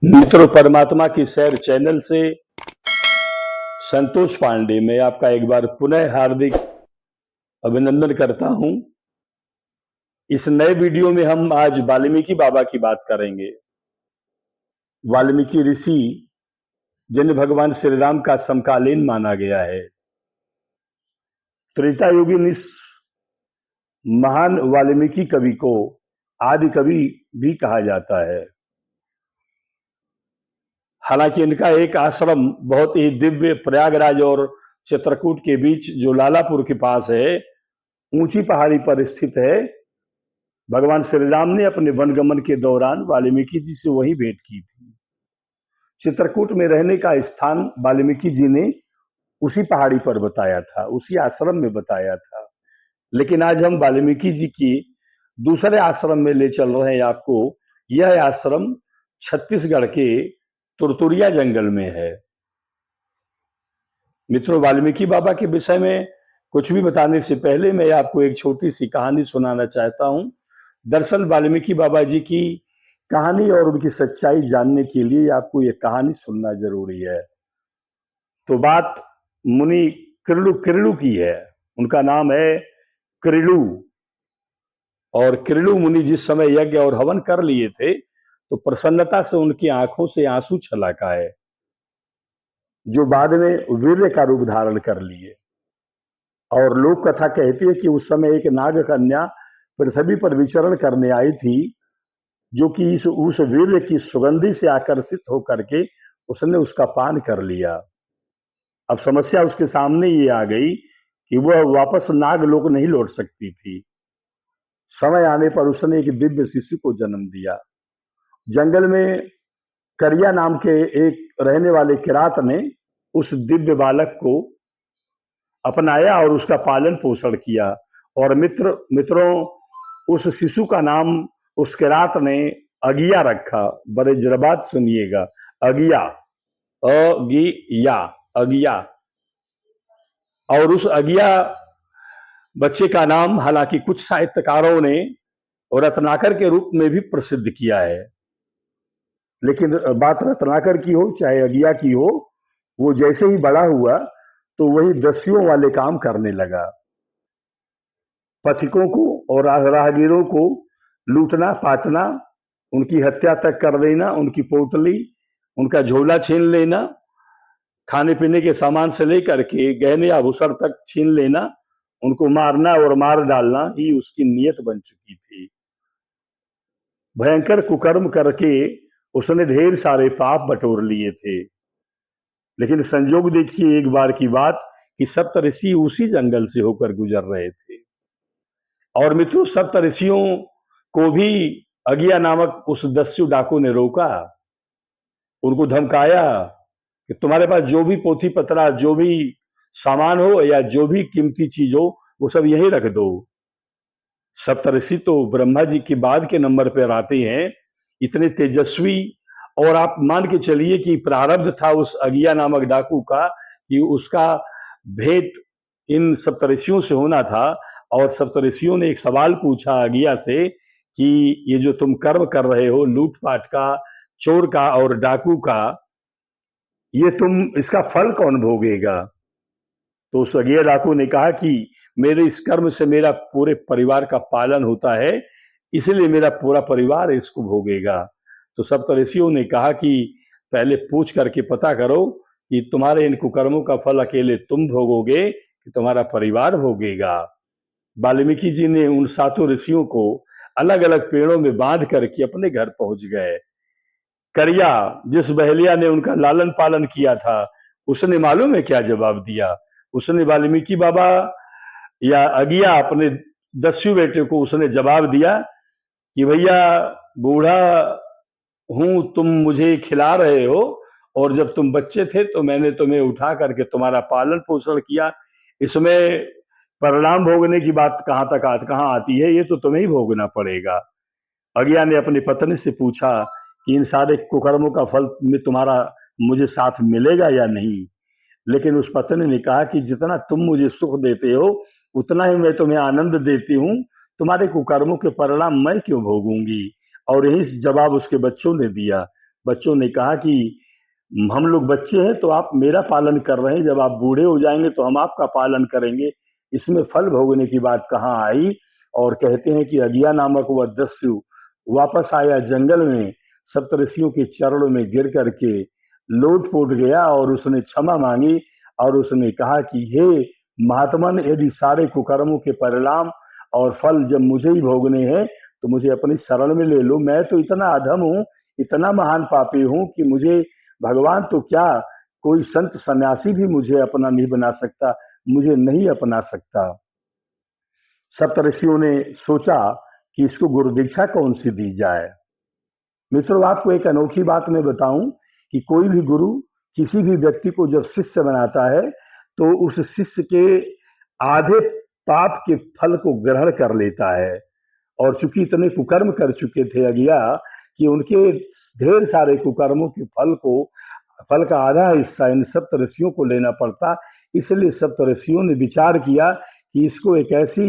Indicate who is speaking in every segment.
Speaker 1: मित्रों, परमात्मा की सैर चैनल से संतोष पांडे मैं आपका एक बार पुनः हार्दिक अभिनंदन करता हूं। इस नए वीडियो में हम आज वाल्मीकि बाबा की बात करेंगे। वाल्मीकि ऋषि जिन्हें भगवान श्री राम का समकालीन माना गया है। त्रेता युगीन इस महान वाल्मीकि कवि को आदि कवि भी कहा जाता है। हालांकि इनका एक आश्रम बहुत ही दिव्य प्रयागराज और चित्रकूट के बीच जो लालापुर के पास है, ऊंची पहाड़ी पर स्थित है। भगवान श्री राम ने अपने वनगमन के दौरान वाल्मीकि जी से वही भेंट की थी। चित्रकूट में रहने का स्थान वाल्मीकि जी ने उसी पहाड़ी पर बताया था, उसी आश्रम में बताया था। लेकिन आज हम वाल्मीकि जी की दूसरे आश्रम में ले चल रहे हैं आपको। यह आश्रम छत्तीसगढ़ के तुरतुरिया जंगल में है। मित्रों, वाल्मीकि बाबा के विषय में कुछ भी बताने से पहले मैं आपको एक छोटी सी कहानी सुनाना चाहता हूं। दरअसल वाल्मीकि बाबा जी की कहानी और उनकी सच्चाई जानने के लिए आपको ये कहानी सुनना जरूरी है। तो बात मुनि कृणु कृणु की है। उनका नाम है कृणु। और कृणु मुनि जिस समय यज्ञ और हवन कर लिए थे तो प्रसन्नता से उनकी आंखों से आंसू छलक आए, जो बाद में वीर्य का रूप धारण कर लिए। और लोक कथा कहती है कि उस समय एक नाग कन्या पृथ्वी पर विचरण करने आई थी, जो कि उस वीर्य की सुगंधी से आकर्षित होकर के उसने उसका पान कर लिया। अब समस्या उसके सामने ये आ गई कि वह वापस नागलोक नहीं लौट सकती थी। समय आने पर उसने एक दिव्य शिशु को जन्म दिया। जंगल में करिया नाम के एक रहने वाले किरात ने उस दिव्य बालक को अपनाया और उसका पालन पोषण किया। और मित्रों, उस शिशु का नाम उस किरात ने अगिया रखा। बड़े जरा बात सुनिएगा, अगिया, अगिया, अगिया। और उस अगिया बच्चे का नाम हालांकि कुछ साहित्यकारों ने रत्नाकर के रूप में भी प्रसिद्ध किया है। लेकिन बात रत्नाकर की हो चाहे अगिया की हो, वो जैसे ही बड़ा हुआ तो वही दस्युओं वाले काम करने लगा। पथिकों को और राहगीरों को लूटना पाटना, उनकी हत्या तक कर देना, उनकी पोटली, उनका झोला छीन लेना, खाने पीने के सामान से लेकर के गहने आभूषण तक छीन लेना, उनको मारना और मार डालना ही उसकी नीयत बन चुकी थी। भयंकर कुकर्म करके उसने ढेर सारे पाप बटोर लिए थे। लेकिन संजोग देखिए एक बार की बात कि सप्तऋषि उसी जंगल से होकर गुजर रहे थे। और मित्रों, सप्तऋषियों को भी अगिया नामक उस दस्यु डाकू ने रोका, उनको धमकाया कि तुम्हारे पास जो भी पोथी पत्रा, जो भी सामान हो या जो भी कीमती चीज हो, वो सब यहीं रख दो। सप्तऋषि तो ब्रह्मा जी के बाद के नंबर पर आते हैं, इतने तेजस्वी। और आप मान के चलिए कि प्रारब्ध था उस अगिया नामक डाकू का कि उसका भेंट इन सप्तऋषियों से होना था। और सप्तऋषियों ने एक सवाल पूछा अगिया से कि ये जो तुम कर्म कर रहे हो, लूटपाट का, चोर का और डाकू का, ये तुम इसका फल कौन भोगेगा? तो उस अगिया डाकू ने कहा कि मेरे इस कर्म से मेरा पूरे परिवार का पालन होता है, इसलिए मेरा पूरा परिवार इसको भोगेगा। तो सप्तऋषियों ने कहा कि पहले पूछ करके पता करो कि तुम्हारे इन कुकर्मों का फल अकेले तुम भोगोगे कि तुम्हारा परिवार भोगेगा। वाल्मीकि जी ने उन सातों ऋषियों को अलग अलग पेड़ों में बांध करके अपने घर पहुंच गए। करिया, जिस बहेलिया ने उनका लालन पालन किया था, उसने मालूम है क्या जवाब दिया? उसने वाल्मीकि बाबा या अगिया अपने दस्यु बेटे को उसने जवाब दिया कि भैया, बूढ़ा हूं, तुम मुझे खिला रहे हो, और जब तुम बच्चे थे तो मैंने तुम्हें उठा करके तुम्हारा पालन पोषण किया। इसमें परिणाम भोगने की बात कहाँ आती है? ये तो तुम्हें ही भोगना पड़ेगा। अगिया ने अपनी पत्नी से पूछा कि इन सारे कुकर्मों का फल में तुम्हारा मुझे साथ मिलेगा या नहीं? लेकिन उस पत्नी ने कहा कि जितना तुम मुझे सुख देते हो उतना ही मैं तुम्हें आनंद देती हूँ, तुम्हारे कुकर्मों के परिणाम मैं क्यों भोगूंगी? और यही जवाब उसके बच्चों ने दिया। बच्चों ने कहा कि हम लोग बच्चे हैं तो आप मेरा पालन कर रहे हैं, जब आप बूढ़े हो जाएंगे तो हम आपका पालन करेंगे। इसमें फल भोगने की बात कहाँ आई। और कहते हैं कि अगिया नामक वह दस्यु वापस आया जंगल में, सप्तऋषियों के चरणों में गिर करके लोट-पोट गया और उसने क्षमा मांगी और उसने कहा कि हे महात्मन, यदि सारे कुकर्मों के परिणाम और फल जब मुझे ही भोगने हैं तो मुझे अपनी शरण में ले लो। मैं तो इतना अधम हूँ, इतना महान पापी हूँ कि मुझे भगवान तो क्या, कोई संत सन्यासी भी मुझे अपना नहीं बना सकता, मुझे नहीं अपना सकता। सप्तऋषियों ने सोचा कि इसको गुरु दीक्षा कौन सी दी जाए। मित्रों, आपको एक अनोखी बात मैं बताऊं कि कोई भी गुरु किसी भी व्यक्ति को जब शिष्य बनाता है तो उस शिष्य के आधे पाप के फल को ग्रहण कर लेता है। और चूंकि इतने कुकर्म कर चुके थे अगिया कि उनके ढेर सारे कुकर्मों के फल का आधा हिस्सा इन सप्तऋषियों को लेना पड़ता। इसलिए सप्तऋषियों ने विचार किया कि इसको एक ऐसी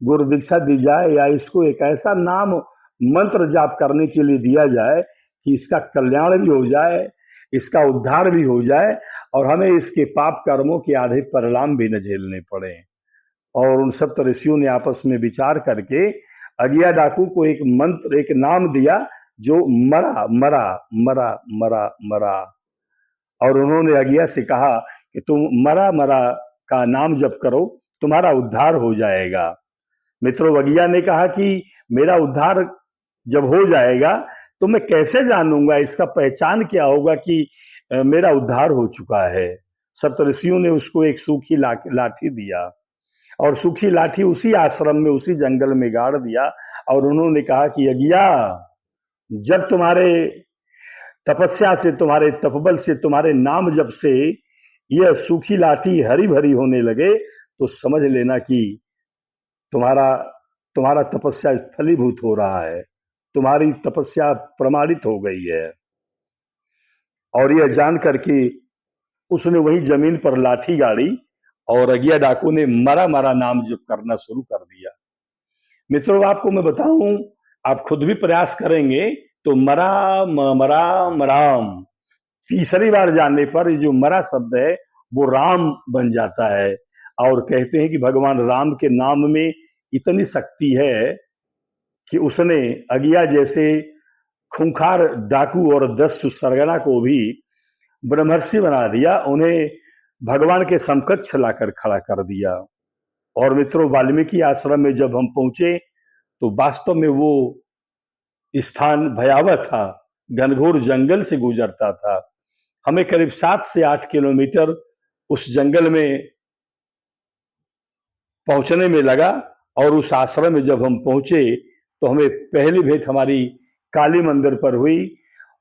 Speaker 1: गुरु दीक्षा दी जाए या इसको एक ऐसा नाम मंत्र जाप करने के लिए दिया जाए कि इसका कल्याण भी हो जाए, इसका उद्धार भी हो जाए और हमें इसके पाप कर्मों के आधे परिणाम भी न झेलने पड़े। और उन सप्तऋषियों ने आपस में विचार करके अगिया डाकू को एक मंत्र, एक नाम दिया जो मरा मरा मरा मरा मरा। और उन्होंने अगिया से कहा कि तुम मरा मरा का नाम जप करो, तुम्हारा उद्धार हो जाएगा। मित्रों, अगिया ने कहा कि मेरा उद्धार जब हो जाएगा तो मैं कैसे जानूंगा, इसका पहचान क्या होगा कि मेरा उद्धार हो चुका है। सप्तऋषियों ने उसको एक सूखी लाठी दिया और सूखी लाठी उसी आश्रम में, उसी जंगल में गाड़ दिया और उन्होंने कहा कि अगिया, जब तुम्हारे तपस्या से, तुम्हारे तपबल से, तुम्हारे नाम जब से यह सूखी लाठी हरी भरी होने लगे तो समझ लेना कि तुम्हारा तुम्हारा तपस्या फलीभूत हो रहा है, तुम्हारी तपस्या प्रमाणित हो गई है। और यह जान करके उसने वही जमीन पर लाठी गाड़ी और अगिया डाकू ने मरा मरा नाम जप करना शुरू कर दिया। मित्रों, आपको मैं बताऊं, आप खुद भी प्रयास करेंगे तो मरा मरा मराम तीसरी बार जानने पर जो मरा शब्द है वो राम बन जाता है। और कहते हैं कि भगवान राम के नाम में इतनी शक्ति है कि उसने अगिया जैसे खूंखार डाकू और दस्यु सरगना को भी ब्रह्मर्षि बना दिया, उन्हें भगवान के समकक्ष लाकर खड़ा कर दिया। और मित्रों, वाल्मीकि आश्रम में जब हम पहुंचे तो वास्तव में वो स्थान भयावह था, घनघोर जंगल से गुजरता था। हमें करीब 7 से 8 किलोमीटर उस जंगल में पहुंचने में लगा। और उस आश्रम में जब हम पहुंचे तो हमें पहली भेंट हमारी काली मंदिर पर हुई।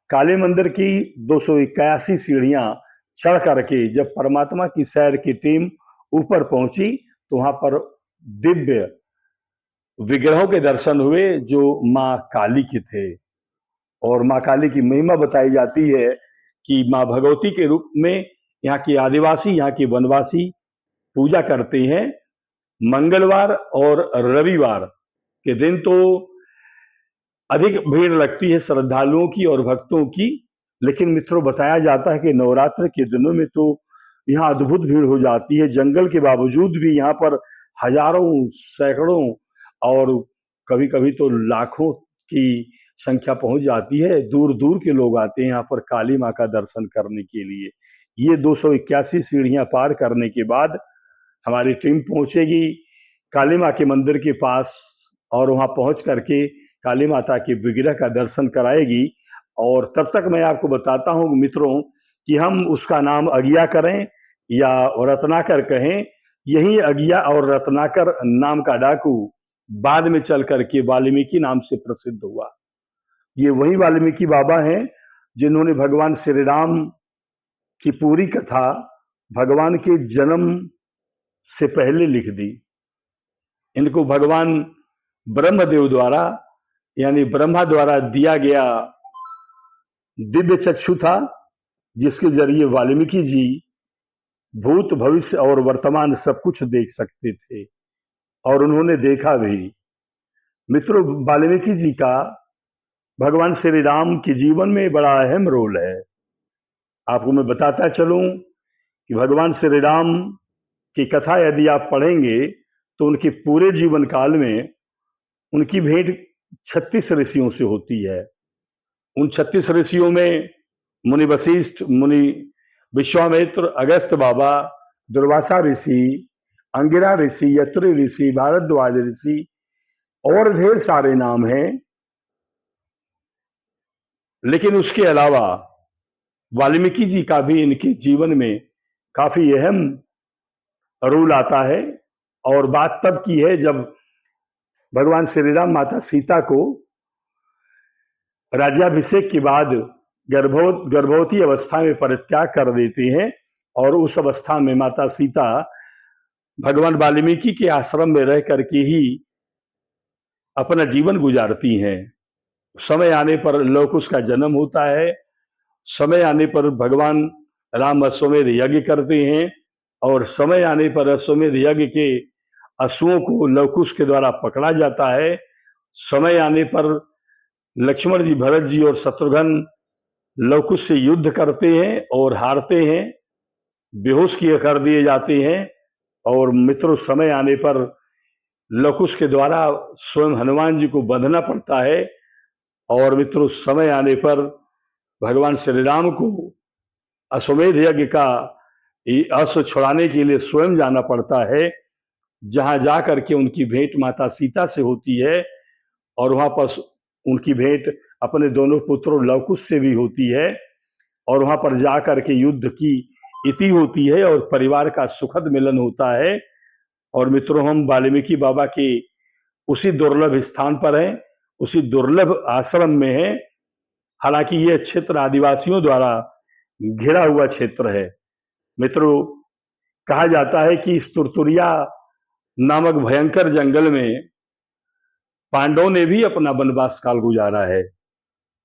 Speaker 1: काली मंदिर की 281 सीढ़ियां चढ़ करके जब परमात्मा की सैर की टीम ऊपर पहुंची तो वहां पर दिव्य विग्रहों के दर्शन हुए जो माँ काली के थे। और माँ काली की महिमा बताई जाती है कि माँ भगवती के रूप में यहाँ के आदिवासी, यहाँ के वनवासी पूजा करते हैं। मंगलवार और रविवार के दिन तो अधिक भीड़ लगती है श्रद्धालुओं की और भक्तों की, लेकिन मित्रों बताया जाता है कि नवरात्र के दिनों में तो यहाँ अद्भुत भीड़ हो जाती है। जंगल के बावजूद भी यहाँ पर हजारों, सैकड़ों और कभी कभी तो लाखों की संख्या पहुंच जाती है। दूर दूर के लोग आते हैं यहाँ पर काली माँ का दर्शन करने के लिए। ये 281 सीढ़ियां पार करने के बाद हमारी टीम पहुंचेगी काली माँ के मंदिर के पास और वहां पहुंच करके काली माता के विग्रह का दर्शन कराएगी। और तब तक मैं आपको बताता हूं मित्रों कि हम उसका नाम अगिया करें या रत्नाकर कहें, यही अगिया और रत्नाकर नाम का डाकू बाद में चल करके वाल्मीकि नाम से प्रसिद्ध हुआ। ये वही वाल्मीकि बाबा हैं जिन्होंने भगवान श्री राम की पूरी कथा भगवान के जन्म से पहले लिख दी। इनको भगवान ब्रह्मदेव द्वारा, यानी ब्रह्मा द्वारा दिया गया दिव्य चक्षु था, जिसके जरिए वाल्मीकि जी भूत, भविष्य और वर्तमान सब कुछ देख सकते थे और उन्होंने देखा भी। मित्रों, वाल्मीकि जी का भगवान श्री राम के जीवन में बड़ा अहम रोल है। आपको मैं बताता चलूं कि भगवान श्री राम की कथा यदि आप पढ़ेंगे तो उनके पूरे जीवन काल में उनकी भेंट 36 ऋषियों से होती है। उन 36 ऋषियों में मुनि वशिष्ठ, मुनि विश्वामित्र, अगस्त बाबा, दुर्वासा ऋषि, अंगिरा ऋषि, यत्री ऋषि, भारद्वाज ऋषि और ढेर सारे नाम हैं। लेकिन उसके अलावा वाल्मीकि जी का भी इनके जीवन में काफी अहम रोल आता है। और बात तब की है जब भगवान श्री राम माता सीता को राज्याभिषेक के बाद गर्भवती अवस्था में परित्याग कर देते हैं और उस अवस्था में माता सीता भगवान वाल्मीकि के आश्रम में रह करके ही अपना जीवन गुजारती हैं। समय आने पर लवकुश का जन्म होता है। समय आने पर भगवान राम अश्वमेध यज्ञ करते हैं और समय आने पर अश्वमेध यज्ञ के अश्वों को लवकुश के द्वारा पकड़ा जाता है। समय आने पर लक्ष्मण जी, भरत जी और शत्रुघ्न लवकुश से युद्ध करते हैं और हारते हैं, बेहोश किए कर दिए जाते हैं। और मित्रों, समय आने पर लवकुश के द्वारा स्वयं हनुमान जी को बंधना पड़ता है। और मित्रों, समय आने पर भगवान श्री राम को अश्वमेध यज्ञ का अश्व छुड़ाने के लिए स्वयं जाना पड़ता है, जहां जा करके उनकी भेंट माता सीता से होती है और वहां पर उनकी भेंट अपने दोनों पुत्रों लवकुश से भी होती है। और वहां पर जा करके युद्ध की इति होती है और परिवार का सुखद मिलन होता है। और मित्रों, हम वाल्मीकि बाबा के उसी दुर्लभ स्थान पर हैं, उसी दुर्लभ आश्रम में हैं। हालांकि यह क्षेत्र आदिवासियों द्वारा घिरा हुआ क्षेत्र है। मित्रों, कहा जाता है कि इस तुरतुरिया नामक भयंकर जंगल में पांडवों ने भी अपना वनवास काल गुजारा है।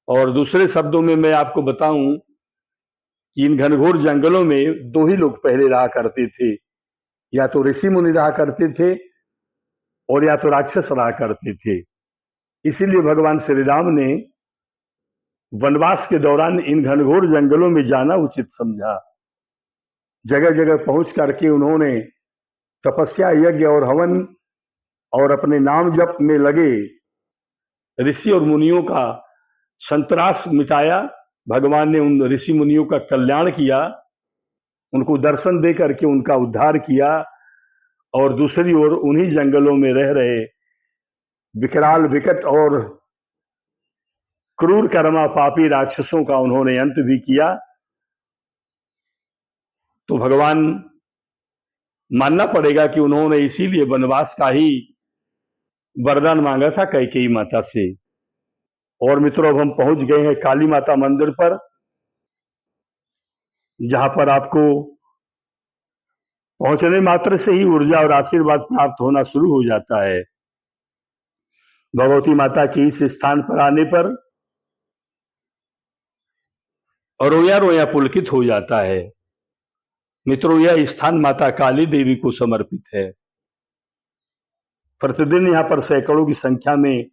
Speaker 1: और दूसरे शब्दों में मैं आपको बताऊं कि इन घनघोर जंगलों में दो ही लोग पहले रहा करते थे, या तो ऋषि मुनि रहा करते थे और या तो राक्षस रहा करते थे। इसीलिए भगवान श्री राम ने वनवास के दौरान इन घनघोर जंगलों में जाना उचित समझा। जगह जगह पहुंच करके उन्होंने तपस्या, यज्ञ और हवन और अपने नाम जप में लगे ऋषि और मुनियों का संतरास मिटाया। भगवान ने उन ऋषि मुनियों का कल्याण किया, उनको दर्शन दे करके उनका उद्धार किया। और दूसरी ओर उन्हीं जंगलों में रह रहे विकराल, विकट और क्रूर कर्मा पापी राक्षसों का उन्होंने अंत भी किया। तो भगवान मानना पड़ेगा कि उन्होंने इसीलिए वनवास का ही वरदान मांगा था कैकेयी माता से। और मित्रों, अब हम पहुंच गए हैं काली माता मंदिर पर, जहां पर आपको पहुंचने मात्र से ही ऊर्जा और आशीर्वाद प्राप्त होना शुरू हो जाता है। भगवती माता के इस स्थान पर आने पर रोया रोया पुलकित हो जाता है। मित्रों, यह स्थान माता काली देवी को समर्पित है। प्रतिदिन यहाँ पर सैकड़ों की संख्या में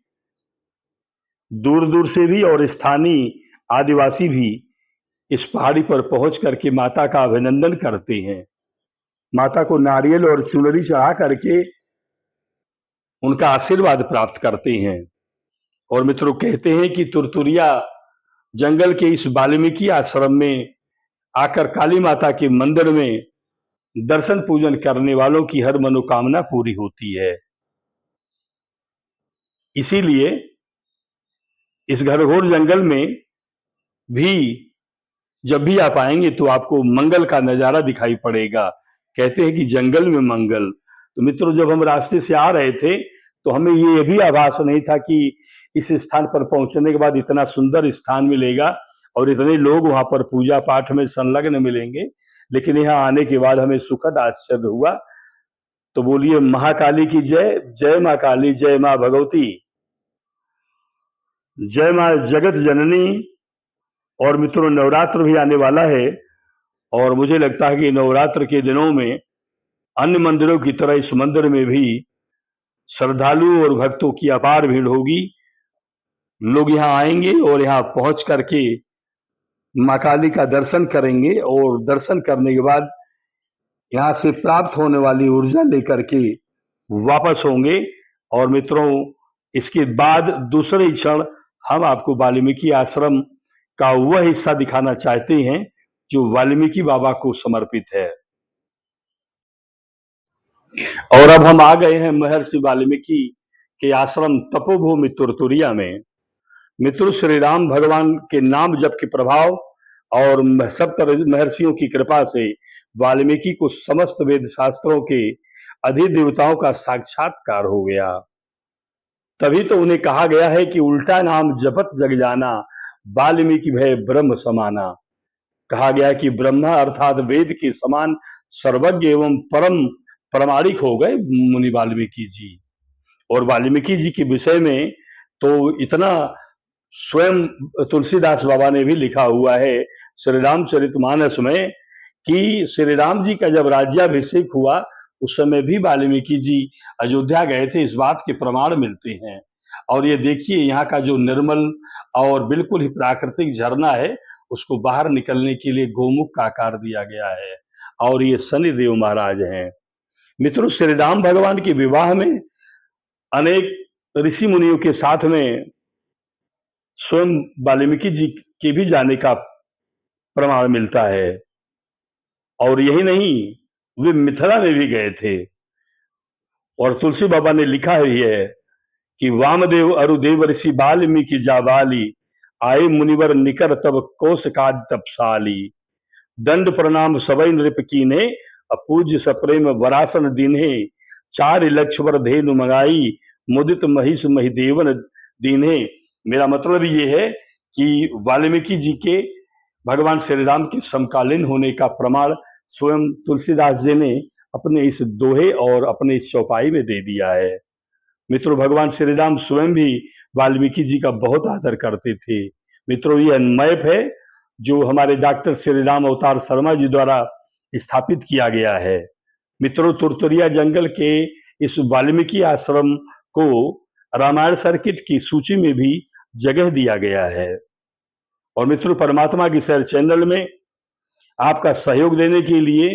Speaker 1: दूर दूर से भी और स्थानीय आदिवासी भी इस पहाड़ी पर पहुंच करके माता का अभिनंदन करते हैं। माता को नारियल और चुनरी चढ़ा करके उनका आशीर्वाद प्राप्त करते हैं। और मित्रों, कहते हैं कि तुरतुरिया जंगल के इस वाल्मीकि आश्रम में आकर काली माता के मंदिर में दर्शन पूजन करने वालों की हर मनोकामना पूरी होती है। इसीलिए इस घनघोर जंगल में भी जब भी आप आएंगे तो आपको मंगल का नजारा दिखाई पड़ेगा। कहते हैं कि जंगल में मंगल। तो मित्रों, जब हम रास्ते से आ रहे थे तो हमें ये भी आभास नहीं था कि इस स्थान पर पहुंचने के बाद इतना सुंदर स्थान मिलेगा और इतने लोग वहां पर पूजा पाठ में संलग्न मिलेंगे। लेकिन यहाँ आने के बाद हमें सुखद आश्चर्य हुआ। तो बोलिए महाकाली की जय। जय माँ काली, जय माँ भगवती, जय माँ जगत जननी। और मित्रों, नवरात्र भी आने वाला है और मुझे लगता है कि नवरात्र के दिनों में अन्य मंदिरों की तरह इस मंदिर में भी श्रद्धालुओं और भक्तों की अपार भीड़ होगी। लोग यहाँ आएंगे और यहाँ पहुंच करके माँ काली का दर्शन करेंगे और दर्शन करने के बाद यहाँ से प्राप्त होने वाली ऊर्जा लेकर के वापस होंगे। और मित्रों, इसके बाद दूसरे क्षण हम आपको वाल्मीकि आश्रम का वह हिस्सा दिखाना चाहते हैं जो वाल्मीकि बाबा को समर्पित है। और अब हम आ गए हैं महर्षि वाल्मीकि के आश्रम तपोभूमि तुरतुरिया में। मित्रों, श्री राम भगवान के नाम जप के प्रभाव और सप्त महर्षियों की कृपा से वाल्मीकि को समस्त वेद शास्त्रों के अधिदेवताओं का साक्षात्कार हो गया। तभी तो उन्हें कहा गया है कि उल्टा नाम जपत जग जाना, वाल्मीकि भय ब्रह्म समाना। कहा गया कि ब्रह्मा अर्थात वेद के समान सर्वज्ञ एवं परम प्रामाणिक हो गए मुनि वाल्मीकि जी। और वाल्मीकि जी के विषय में तो इतना स्वयं तुलसीदास बाबा ने भी लिखा हुआ है श्री रामचरितमानस में कि श्री राम जी का जब राज्याभिषेक हुआ उस समय भी वाल्मीकि जी अयोध्या गए थे, इस बात के प्रमाण मिलते हैं। और ये देखिए, यहाँ का जो निर्मल और बिल्कुल ही प्राकृतिक झरना है उसको बाहर निकलने के लिए गोमुख का आकार दिया गया है। और ये शनिदेव महाराज हैं। मित्रों, श्री राम भगवान के विवाह में अनेक ऋषि मुनियों के साथ में स्वयं वाल्मीकि जी के भी जाने का प्रमाण मिलता है। और यही नहीं, वे मिथिला में भी गए थे। और तुलसी बाबा ने लिखा ही है कि वामदेव अरुदेव ऋषि वाल्मीकि जाबाली, आए मुनिवर निकर तब कोशकाद तपसाली। दंड प्रणाम सबई नृप कीने, अपूज्य सप्रेम वरासन दीन्हे। चार लक्ष्वर धेनु मंगाई, मुदित महिष महिदेवन दीन्हे। मेरा मतलब ये है कि वाल्मीकि जी के भगवान श्री राम के समकालीन होने का प्रमाण स्वयं तुलसीदास जी ने अपने इस दोहे और अपने इस चौपाई में दे दिया है। मित्रों, भगवान श्री राम स्वयं भी वाल्मीकि जी का बहुत आदर करते थे। मित्रों, यह मैप है जो हमारे डॉक्टर श्री राम अवतार शर्मा जी द्वारा स्थापित किया गया है। मित्रों, तुरतुरिया जंगल के इस वाल्मीकि आश्रम को रामायण सर्किट की सूची में भी जगह दिया गया है। और मित्रों, परमात्मा की सैर चैनल में आपका सहयोग देने के लिए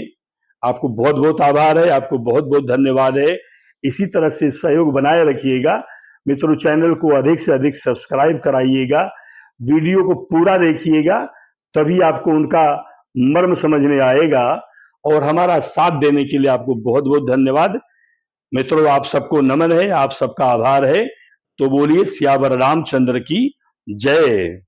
Speaker 1: आपको बहुत बहुत आभार है, आपको बहुत बहुत धन्यवाद है। इसी तरह से सहयोग बनाए रखिएगा। मित्रों, चैनल को अधिक से अधिक सब्सक्राइब कराइएगा, वीडियो को पूरा देखिएगा, तभी आपको उनका मर्म समझ में आएगा। और हमारा साथ देने के लिए आपको बहुत बहुत धन्यवाद। मित्रों, आप सबको नमन है, आप सबका आभार है। तो बोलिए सियावर रामचंद्र की जय।